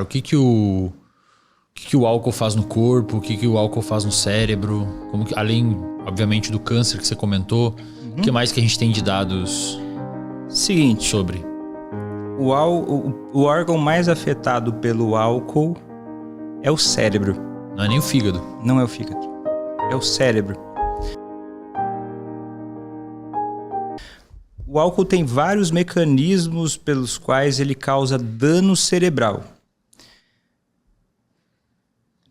O que o álcool faz no corpo, o que o álcool faz no cérebro, além, obviamente, do câncer que você comentou, o que mais que a gente tem de dados sobre? O órgão mais afetado pelo álcool é o cérebro. Não é nem o fígado. Não é o fígado, é o cérebro. O álcool tem vários mecanismos pelos quais ele causa dano cerebral.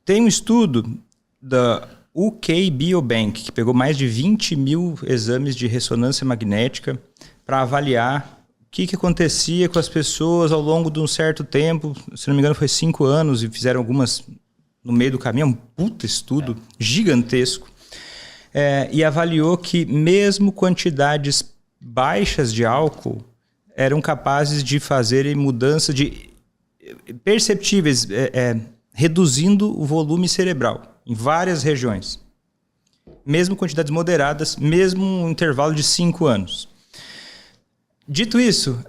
Tem um estudo da UK Biobank, que pegou mais de 20 mil exames de ressonância magnética para avaliar o que acontecia com as pessoas ao longo de um certo tempo. Se não me engano, foi 5 anos e fizeram algumas no meio do caminho. É um puta estudo gigantesco. E avaliou que mesmo quantidades baixas de álcool eram capazes de fazerem mudanças perceptíveis, reduzindo o volume cerebral em várias regiões. Mesmo quantidades moderadas, mesmo um intervalo de 5 anos. Dito isso,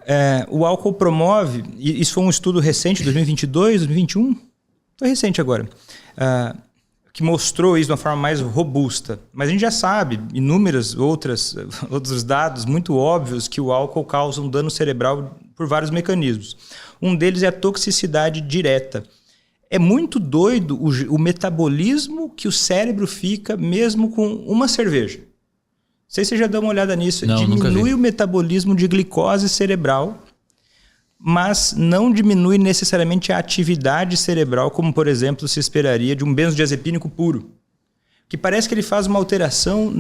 o álcool promove, e isso foi um estudo recente, 2022, 2021, foi recente agora, que mostrou isso de uma forma mais robusta. Mas a gente já sabe inúmeros outros dados muito óbvios que o álcool causa um dano cerebral por vários mecanismos. Um deles é a toxicidade direta. É muito doido o metabolismo que o cérebro fica mesmo com uma cerveja. Não sei se você já deu uma olhada nisso. Não, diminui o metabolismo de glicose cerebral, mas não diminui necessariamente a atividade cerebral, como, por exemplo, se esperaria de um benzodiazepínico puro. Que parece que ele faz uma alteração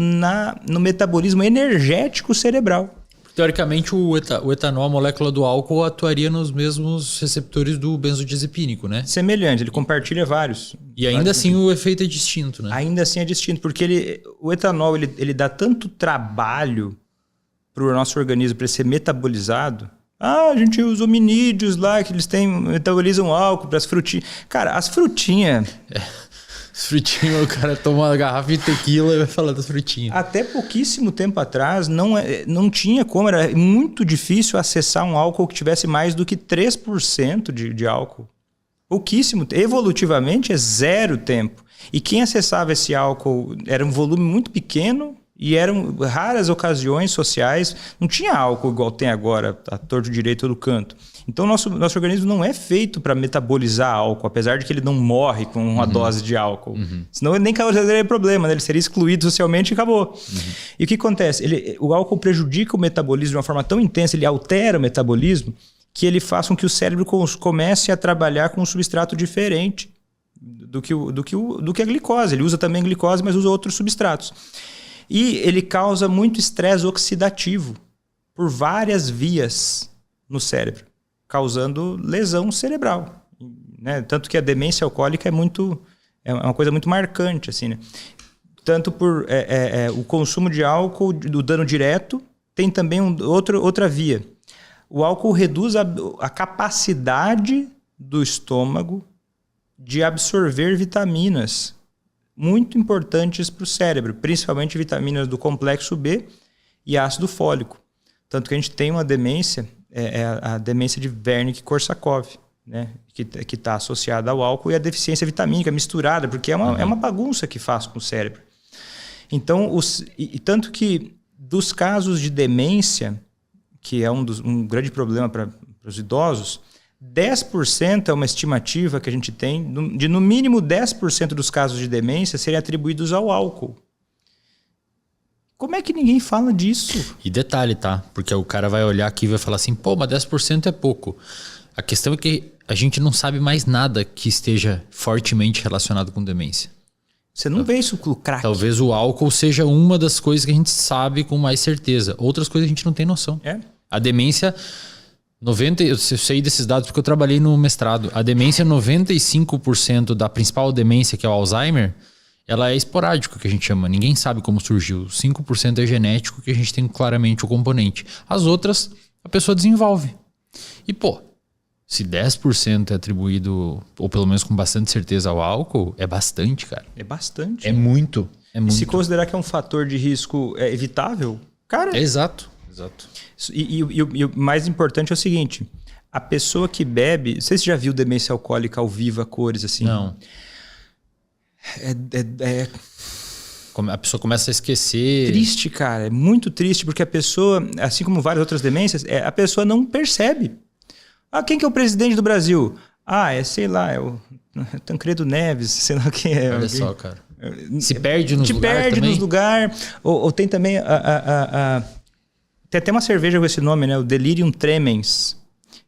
no metabolismo energético cerebral. Teoricamente, o etanol, a molécula do álcool, atuaria nos mesmos receptores do benzodiazepínico, né? Semelhante, ele compartilha vários. E ainda assim o efeito é distinto, né? Ainda assim é distinto, porque o etanol ele dá tanto trabalho para o nosso organismo para ser metabolizado. A gente usa hominídeos lá, que eles metabolizam álcool para as frutinhas. Cara, as frutinhas... As frutinhas, o cara toma uma garrafa de tequila e vai falar das frutinhas. Até pouquíssimo tempo atrás não tinha como, era muito difícil acessar um álcool que tivesse mais do que 3% de álcool. Pouquíssimo. Evolutivamente é 0 tempo. E quem acessava esse álcool era um volume muito pequeno e eram raras ocasiões sociais. Não tinha álcool igual tem agora, a torto direito do canto. Então, nosso organismo não é feito para metabolizar álcool, apesar de que ele não morre com uma dose de álcool. Senão ele nem causaria problema, né? Ele seria excluído socialmente e acabou. E o que acontece? O álcool prejudica o metabolismo de uma forma tão intensa, ele altera o metabolismo, que ele faz com que o cérebro comece a trabalhar com um substrato diferente do que a glicose. Ele usa também glicose, mas usa outros substratos. E ele causa muito estresse oxidativo por várias vias no cérebro, causando lesão cerebral, né? Tanto que a demência alcoólica é uma coisa muito marcante, assim, né? Tanto por o consumo de álcool, do dano direto, tem também outra via. O álcool reduz a capacidade do estômago de absorver vitaminas muito importantes para o cérebro, principalmente vitaminas do complexo B e ácido fólico. Tanto que a gente tem uma demência, a demência de Wernicke-Korsakoff, né? Que está associada ao álcool, e a deficiência vitamínica misturada, porque é uma bagunça que faz com o cérebro. Então, tanto que dos casos de demência, que é um grande problema para os idosos, 10% é uma estimativa que a gente tem, de no mínimo 10% dos casos de demência serem atribuídos ao álcool. Como é que ninguém fala disso? E detalhe, tá? Porque o cara vai olhar aqui e vai falar assim, pô, mas 10% é pouco. A questão é que a gente não sabe mais nada que esteja fortemente relacionado com demência. Você não vê isso com o crack. Talvez o álcool seja uma das coisas que a gente sabe com mais certeza. Outras coisas a gente não tem noção. A demência... eu sei desses dados porque eu trabalhei no mestrado. A demência, 95% da principal demência, que é o Alzheimer, ela é esporádica, que a gente chama. Ninguém sabe como surgiu. 5% é genético, que a gente tem claramente o componente. As outras, a pessoa desenvolve. E, pô, se 10% é atribuído, ou pelo menos com bastante certeza, ao álcool, é bastante, cara. É bastante. É muito. E se considerar que é um fator de risco evitável, cara... Exato. E o mais importante é o seguinte, A pessoa que bebe... Não sei se você já viu demência alcoólica ao vivo, a cores, assim. Não. A pessoa começa a esquecer. Triste, cara. É muito triste, porque a pessoa, assim como várias outras demências, a pessoa não percebe. Quem que é o presidente do Brasil? Sei lá, é o Tancredo Neves, sei lá quem é. Olha só, cara. Se perde nos lugares também? Se perde nos lugares. Ou tem também... Tem até uma cerveja com esse nome, né? O Delirium Tremens,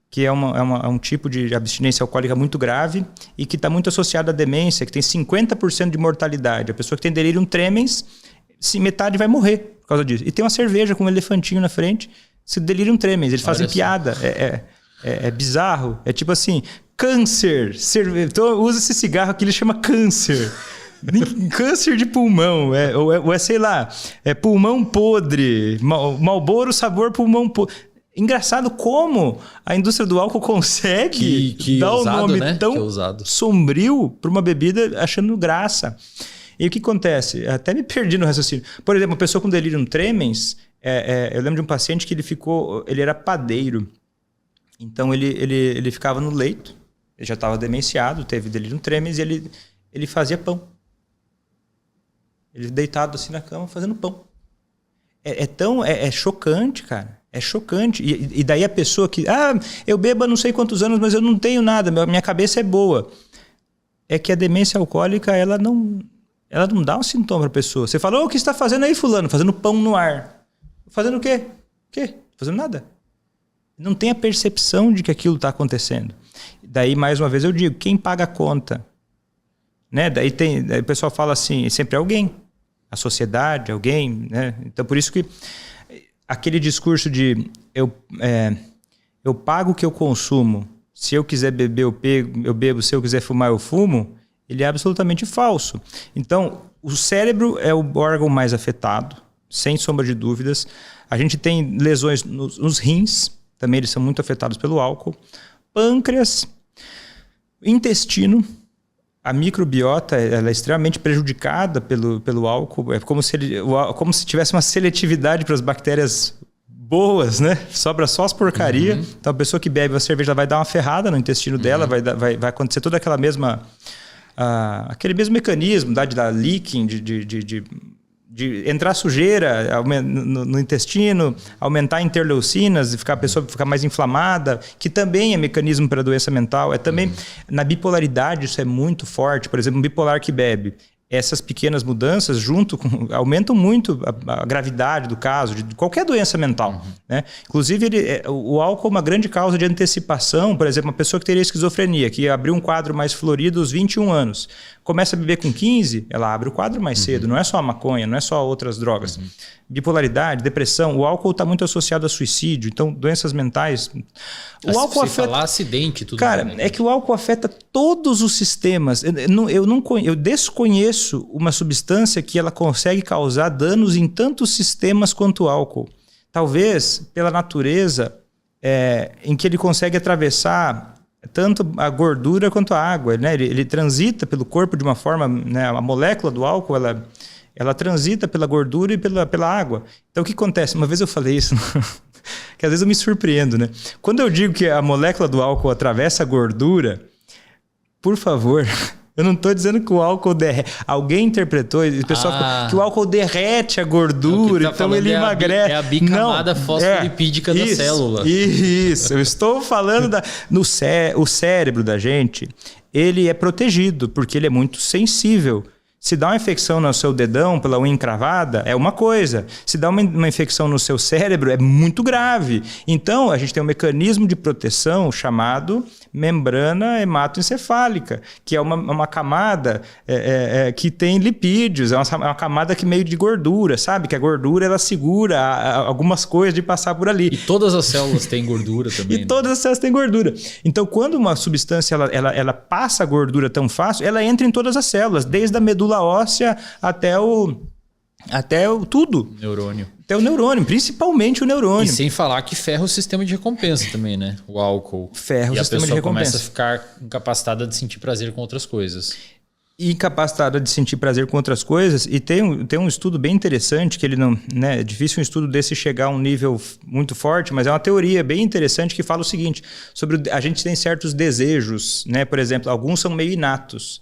que é um tipo de abstinência alcoólica muito grave e que está muito associado à demência, que tem 50% de mortalidade. A pessoa que tem delirium tremens, metade vai morrer por causa disso. E tem uma cerveja com um elefantinho na frente, esse delirium tremens. Eles fazem piada. É bizarro. É tipo assim, câncer. Então usa esse cigarro que ele chama câncer. Câncer de pulmão. Sei lá, pulmão podre. Marlboro sabor pulmão podre. Engraçado como a indústria do álcool consegue dar um nome, né? Tão sombrio para uma bebida achando graça. E o que acontece? Até me perdi no raciocínio. Por exemplo, uma pessoa com delirium tremens, eu lembro de um paciente que ele era padeiro. Então ele ficava no leito, ele já estava demenciado, teve delirium tremens e ele fazia pão. Ele deitado assim na cama fazendo pão. É chocante, cara. É chocante. E daí a pessoa que... eu bebo há não sei quantos anos, mas eu não tenho nada. Minha cabeça é boa. É que a demência alcoólica, ela não dá um sintoma para a pessoa. Você fala, o que você está fazendo aí, fulano? Fazendo pão no ar. Fazendo o quê? Fazendo nada. Não tem a percepção de que aquilo está acontecendo. Daí, mais uma vez, eu digo, quem paga a conta? Né? Daí o pessoal fala assim, sempre alguém. A sociedade, alguém. Né? Então, por isso que... Aquele discurso de eu pago o que eu consumo, se eu quiser beber eu bebo, se eu quiser fumar eu fumo, ele é absolutamente falso. Então, o cérebro é o órgão mais afetado, sem sombra de dúvidas. A gente tem lesões nos rins, também eles são muito afetados pelo álcool. Pâncreas, intestino. A microbiota ela é extremamente prejudicada pelo álcool. É como se tivesse uma seletividade para as bactérias boas, né? Sobra só as porcaria. Uhum. Então a pessoa que bebe a cerveja vai dar uma ferrada no intestino dela, vai acontecer toda aquela mesma... aquele mesmo mecanismo de dar leaking, de entrar sujeira no intestino, aumentar interleucinas, a pessoa ficar mais inflamada, que também é mecanismo para doença mental. Também na bipolaridade isso é muito forte. Por exemplo, um bipolar que bebe, essas pequenas mudanças aumentam muito a gravidade do caso, de qualquer doença mental. Né? Inclusive, o álcool é uma grande causa de antecipação. Por exemplo, uma pessoa que teria esquizofrenia, que abriu um quadro mais florido aos 21 anos, começa a beber com 15, ela abre o quadro mais cedo. Não é só a maconha, não é só outras drogas. Bipolaridade, depressão, o álcool está muito associado a suicídio. Então, doenças mentais... O álcool afeta... falar acidente, tudo. Cara, é que o álcool afeta todos os sistemas. Eu desconheço uma substância que ela consegue causar danos em tantos sistemas quanto o álcool. Talvez pela natureza em que ele consegue atravessar tanto a gordura quanto a água. Né? Ele transita pelo corpo de uma forma... Né? A molécula do álcool, ela transita pela gordura e pela água. Então, o que acontece? Uma vez eu falei isso... que às vezes eu me surpreendo, né? Quando eu digo que a molécula do álcool atravessa a gordura, por favor, eu não estou dizendo que o álcool derrete. Alguém interpretou, o pessoal que o álcool derrete a gordura, então ele emagrece. É a bicamada fosfolipídica da célula. Isso, eu estou falando o cérebro da gente, ele é protegido, porque ele é muito sensível. Se dá uma infecção no seu dedão pela unha encravada, é uma coisa. Se dá uma infecção no seu cérebro, é muito grave. Então, a gente tem um mecanismo de proteção chamado membrana hematoencefálica, que é uma camada que tem lipídios, é uma camada que meio de gordura, sabe? Que a gordura ela segura algumas coisas de passar por ali. E todas as células têm gordura também. Todas as células têm gordura. Então, quando uma substância ela passa a gordura tão fácil, ela entra em todas as células, desde a medula óssea até o tudo. Neurônio. Até o neurônio, principalmente o neurônio. E sem falar que ferra o sistema de recompensa também, né? O álcool. Ferra o sistema de recompensa. E a pessoa começa a ficar incapacitada de sentir prazer com outras coisas. incapacitada de sentir prazer com outras coisas. E tem um estudo bem interessante, que ele não, né, é difícil um estudo desse chegar a um nível muito forte, mas é uma teoria bem interessante que fala o seguinte, sobre a gente tem certos desejos, né? Por exemplo, alguns são meio inatos.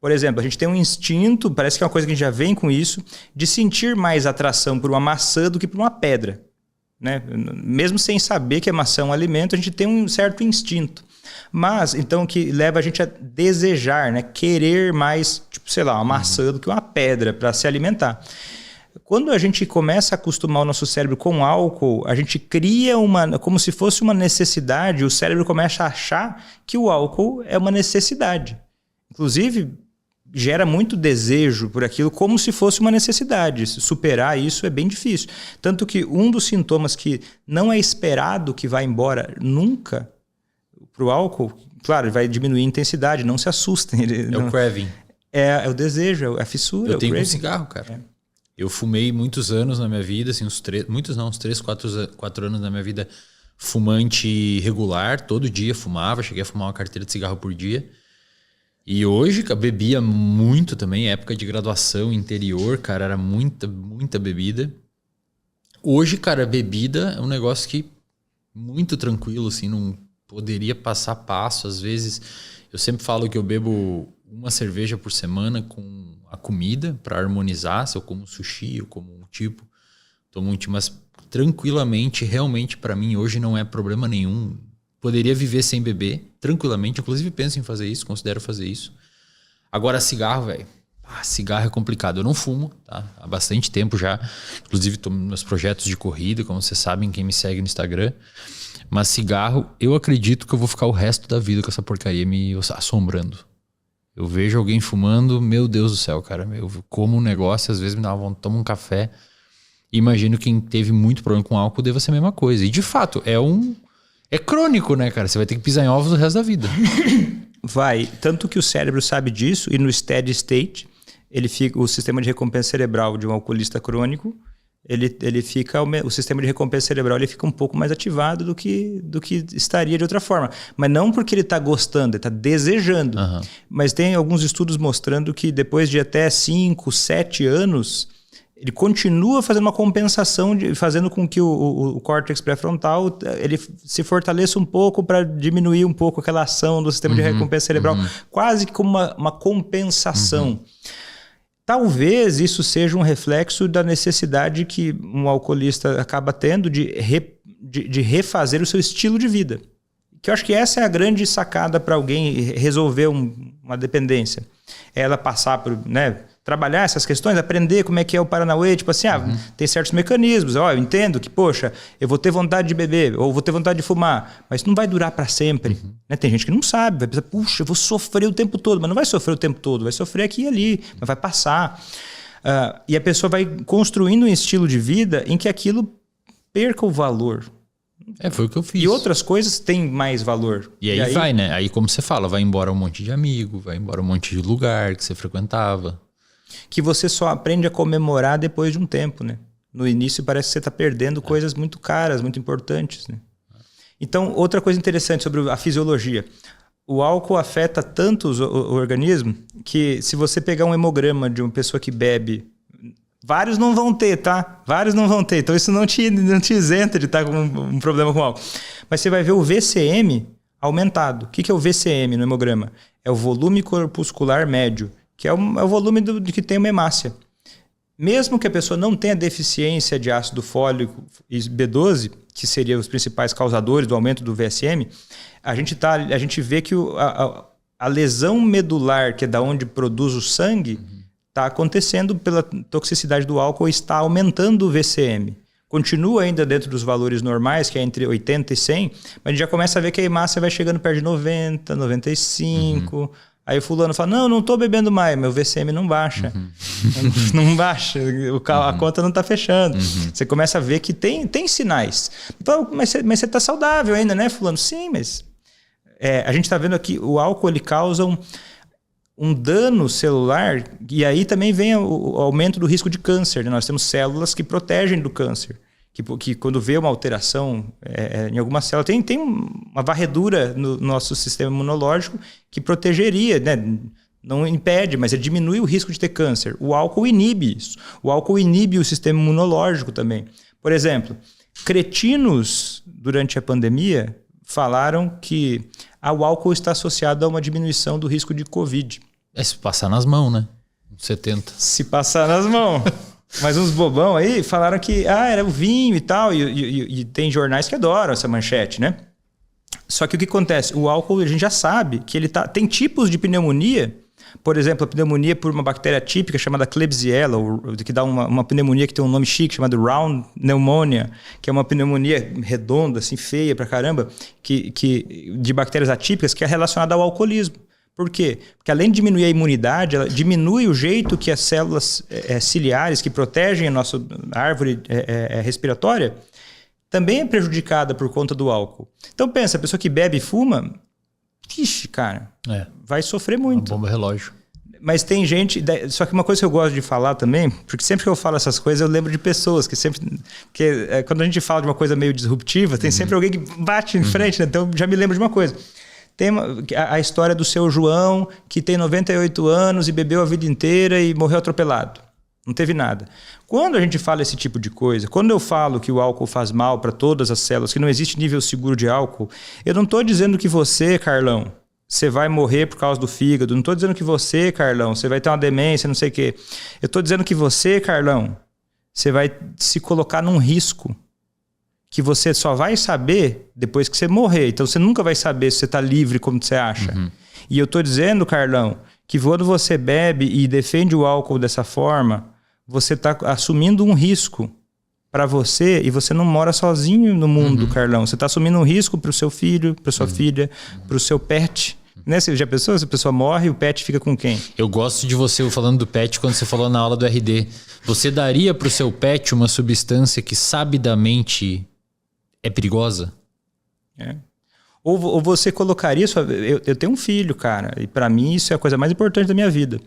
Por exemplo, a gente tem um instinto, parece que é uma coisa que a gente já vem com isso, de sentir mais atração por uma maçã do que por uma pedra, né? Mesmo sem saber que a maçã é um alimento, a gente tem um certo instinto. Mas, então, que leva a gente a desejar, né? Querer mais, tipo, sei lá, uma maçã do que uma pedra para se alimentar. Quando a gente começa a acostumar o nosso cérebro com álcool, a gente cria como se fosse uma necessidade, o cérebro começa a achar que o álcool é uma necessidade. Inclusive, gera muito desejo por aquilo como se fosse uma necessidade. Superar isso é bem difícil. Tanto que um dos sintomas que não é esperado que vá embora nunca para o álcool, claro, vai diminuir a intensidade, não se assustem. O craving. É o desejo, é a fissura. Eu tenho um cigarro, cara. É. Eu fumei muitos anos na minha vida, assim, uns 3, 4 anos na minha vida, fumante regular, todo dia fumava, cheguei a fumar uma carteira de cigarro por dia. E hoje, cara, bebia muito também, época de graduação, interior, cara, era muita bebida. Hoje, cara, bebida é um negócio que muito tranquilo, assim, não poderia passar passo. Às vezes, eu sempre falo que eu bebo uma cerveja por semana com a comida para harmonizar. Se eu como sushi, eu como um tipo, tomo um tipo, mas tranquilamente, realmente para mim hoje não é problema nenhum. Poderia viver sem beber tranquilamente, inclusive penso em fazer isso, considero fazer isso. Agora cigarro, velho. Cigarro é complicado. Eu não fumo, tá? Há bastante tempo já. Inclusive estou nos meus projetos de corrida, como vocês sabem, quem me segue no Instagram. Mas cigarro, eu acredito que eu vou ficar o resto da vida com essa porcaria me assombrando. Eu vejo alguém fumando, meu Deus do céu, cara. Eu como um negócio, às vezes me dá uma vontade, tomo um café. Imagino que quem teve muito problema com álcool deva ser a mesma coisa. E de fato, é crônico, né, cara? Você vai ter que pisar em ovos o resto da vida. Vai. Tanto que o cérebro sabe disso e no steady state, o sistema de recompensa cerebral de um alcoolista crônico, o sistema de recompensa cerebral ele fica um pouco mais ativado do que estaria de outra forma. Mas não porque ele está gostando, ele está desejando. Uhum. Mas tem alguns estudos mostrando que depois de até 5, 7 anos, ele continua fazendo uma compensação, fazendo com que o córtex pré-frontal ele se fortaleça um pouco para diminuir um pouco aquela ação do sistema de recompensa cerebral, quase que como uma compensação. Talvez isso seja um reflexo da necessidade que um alcoolista acaba tendo de refazer o seu estilo de vida. Que eu acho que essa é a grande sacada para alguém resolver uma dependência. É ela passar por, né, trabalhar essas questões, aprender como é que é o Paranauê, tipo assim, tem certos mecanismos, eu entendo que, poxa, eu vou ter vontade de beber, ou vou ter vontade de fumar, mas isso não vai durar para sempre. Né? Tem gente que não sabe, vai pensar, puxa, eu vou sofrer o tempo todo, mas não vai sofrer o tempo todo, vai sofrer aqui e ali, mas vai passar. E a pessoa vai construindo um estilo de vida em que aquilo perca o valor. Foi o que eu fiz. E outras coisas têm mais valor. E aí vai, né? Aí, como você fala, vai embora um monte de amigo, vai embora um monte de lugar que você frequentava. Que você só aprende a comemorar depois de um tempo, né? No início parece que você está perdendo coisas muito caras, muito importantes, né? Então, outra coisa interessante sobre a fisiologia. O álcool afeta tanto o organismo que se você pegar um hemograma de uma pessoa que bebe, vários não vão ter, tá? Vários não vão ter. Então isso não te isenta de estar com um problema com álcool. Mas você vai ver o VCM aumentado. O que é o VCM no hemograma? É o volume corpuscular médio, que é o volume de que tem uma hemácia. Mesmo que a pessoa não tenha deficiência de ácido fólico e B12, que seriam os principais causadores do aumento do VSM, a gente vê que a lesão medular, que é da onde produz o sangue, está acontecendo pela toxicidade do álcool e está aumentando o VCM. Continua ainda dentro dos valores normais, que é entre 80 e 100, mas a gente já começa a ver que a hemácia vai chegando perto de 90, 95... Aí o fulano fala, não estou bebendo mais, meu VCM não baixa. Não baixa, a conta não está fechando. Você começa a ver que tem sinais. Então, mas você está saudável ainda, né, fulano? Sim, mas a gente está vendo aqui, o álcool ele causa um dano celular e aí também vem o aumento do risco de câncer. Né? Nós temos células que protegem do câncer. Que quando vê uma alteração em alguma célula, tem uma varredura no nosso sistema imunológico que protegeria, né? Não impede, mas ele diminui o risco de ter câncer. O álcool inibe isso. O álcool inibe o sistema imunológico também. Por exemplo, cretinos, durante a pandemia, falaram que o álcool está associado a uma diminuição do risco de Covid. Se passar nas mãos, né? 70. Se passar nas mãos. Mas uns bobão aí falaram que era o vinho e tal. E tem jornais que adoram essa manchete, né? Só que o que acontece? O álcool, a gente já sabe que ele tem tipos de pneumonia. Por exemplo, a pneumonia por uma bactéria típica chamada Klebsiella, que dá uma pneumonia que tem um nome chique chamado Round Pneumonia, que é uma pneumonia redonda, assim, feia pra caramba, de bactérias atípicas, que é relacionada ao alcoolismo. Por quê? Porque além de diminuir a imunidade, ela diminui o jeito que as células ciliares que protegem a nossa árvore respiratória também é prejudicada por conta do álcool. Então pensa, a pessoa que bebe e fuma, ixi, cara, vai sofrer muito. Uma bomba relógio. Mas tem gente... Só que uma coisa que eu gosto de falar também, porque sempre que eu falo essas coisas, eu lembro de pessoas que sempre... quando a gente fala de uma coisa meio disruptiva, tem sempre alguém que bate em frente, né? Então já me lembro de uma coisa. Tem a história do seu João, que tem 98 anos e bebeu a vida inteira e morreu atropelado. Não teve nada. Quando a gente fala esse tipo de coisa, quando eu falo que o álcool faz mal para todas as células, que não existe nível seguro de álcool, eu não estou dizendo que você, Carlão, você vai morrer por causa do fígado. Não estou dizendo que você, Carlão, você vai ter uma demência, não sei o quê. Eu estou dizendo que você, Carlão, você vai se colocar num risco que você só vai saber depois que você morrer. Então você nunca vai saber se você está livre como você acha. E eu estou dizendo, Carlão, que quando você bebe e defende o álcool dessa forma, você está assumindo um risco para você e você não mora sozinho no mundo, Carlão. Você está assumindo um risco para o seu filho, para sua filha, para o seu pet. Né? Você já pensou? Se a pessoa morre, o pet fica com quem? Eu gosto de você falando do pet quando você falou na aula do RD. Você daria para o seu pet uma substância que sabidamente é perigosa? Ou você colocaria... Eu tenho um filho, cara, e para mim isso é a coisa mais importante da minha vida.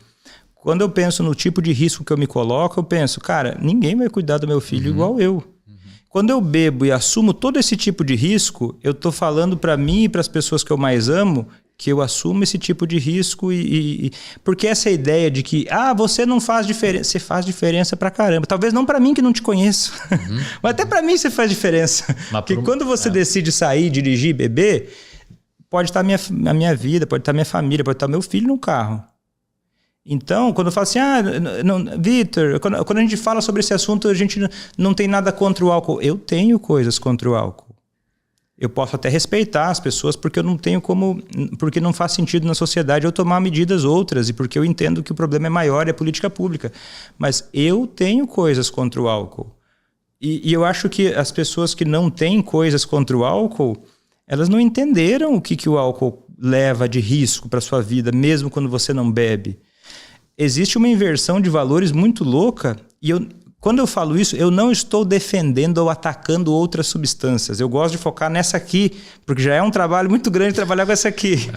Quando eu penso no tipo de risco que eu me coloco, eu penso, cara, ninguém vai cuidar do meu filho igual eu. Quando eu bebo e assumo todo esse tipo de risco, eu tô falando para mim e para as pessoas que eu mais amo que eu assumo esse tipo de risco porque essa ideia de que você não faz diferença, você faz diferença pra caramba. Talvez não para mim que não te conheço, mas até para mim você faz diferença. Porque quando você decide sair, dirigir, beber, pode estar a minha vida, pode estar a minha família, pode estar meu filho no carro. Então, quando eu falo assim, Vitor, quando a gente fala sobre esse assunto, a gente não tem nada contra o álcool. Eu tenho coisas contra o álcool. Eu posso até respeitar as pessoas porque eu não tenho porque não faz sentido na sociedade eu tomar medidas outras e porque eu entendo que o problema é maior, é política pública. Mas eu tenho coisas contra o álcool. E eu acho que as pessoas que não têm coisas contra o álcool, elas não entenderam o que o álcool leva de risco para sua vida, mesmo quando você não bebe. Existe uma inversão de valores muito louca e quando eu falo isso, eu não estou defendendo ou atacando outras substâncias. Eu gosto de focar nessa aqui, porque já é um trabalho muito grande trabalhar com essa aqui.